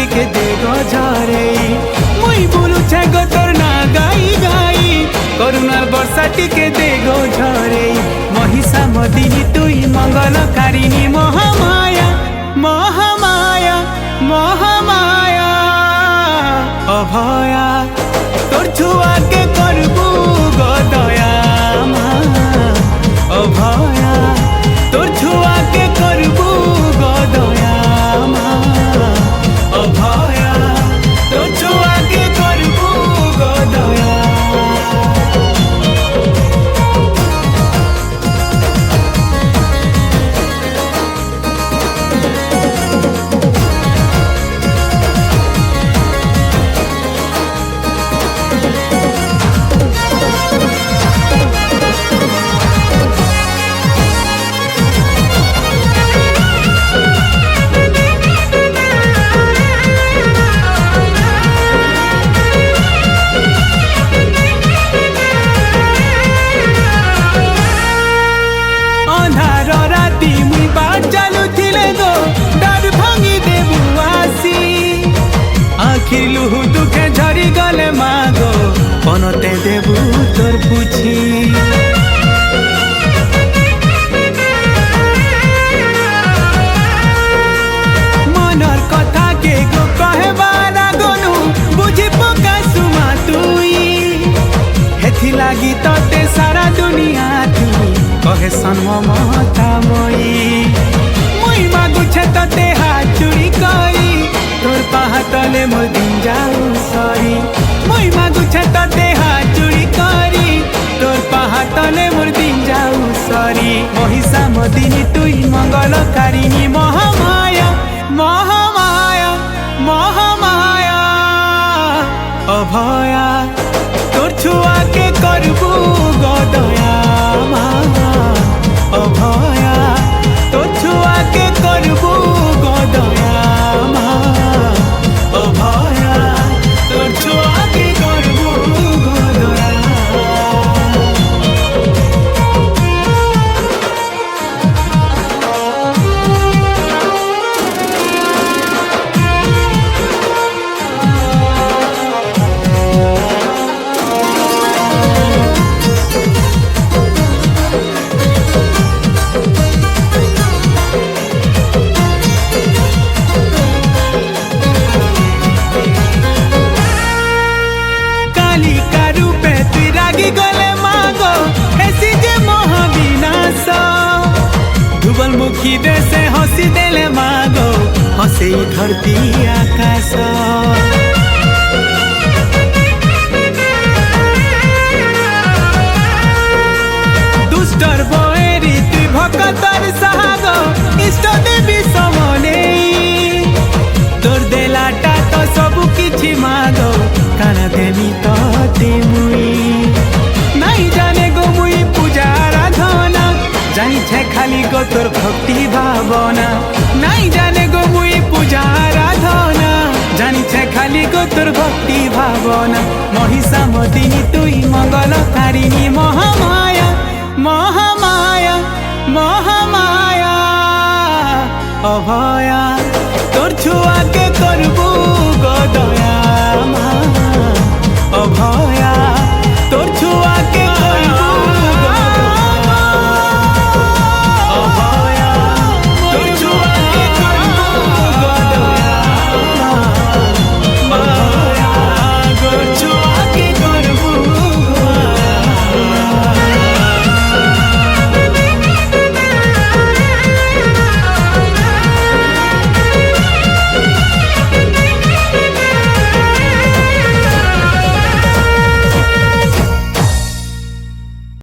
টিকে দে গো ঝরেই মুই বুলুছে গো তোর না গাই গাই করুণার বর্ষা টিকে দে গো ঝরেই মহিষা মদিনী তুই মঙ্গলকারিণী মহামায়া মহামায়া মহামায়া অভয়া তোর ছুয়াকে করবু গো দয়া মা অভয়া তোর ছুয়াকে করবু গো দয়া মা অভয়া তোর ছুয়াকে করবু গো দয়া লুহু দুঃখে ঝরি গলে মাগো পনতে দেবু তোর পুছি মনর কথা কে গো কহেবার আগনু বুঝি পকা সুমা তুই হেথি লাগি ততে সারা দুনিয়া তুই কহে সন্ম মমতা মই মুই মাগুছে ততে হাত চুরি করি তোর পাহা তলে মোর দিন যাও সরি মুই মাগুছে ততে হাত চুরি করি তোর পাহা তলে মোর দিন যাও সরি মহিষা মদিনী তুই মঙ্গলকারিণী মহামায়া মহামায়া মহামায়া অভয়া তোর ছুয়াকে করবু গো দয়া মা অভয়া তোর ছুয়াকে করবু গো দয়া মা অভয়া তোর ছুয়াকে করবু গো দয়া मुखी देसे हसी देले मागो हसे धरती आकाश दुष्टर बएरी तुई भक्तर सागो इष्ट देवी समने तोर देलाटा तो सब किछि मागो काना देनी तो मुई नहीं जाने गो मुई पूजा आराधना जानी छे खाली गो तोर भक्ति भावना नहीं जाने गो मुई पूजा आराधना जानी छे खाली गो तोर भक्ति भावना महिषा मदिनी तुई मंगलकारिणी महामाया महामाया महामाया अभया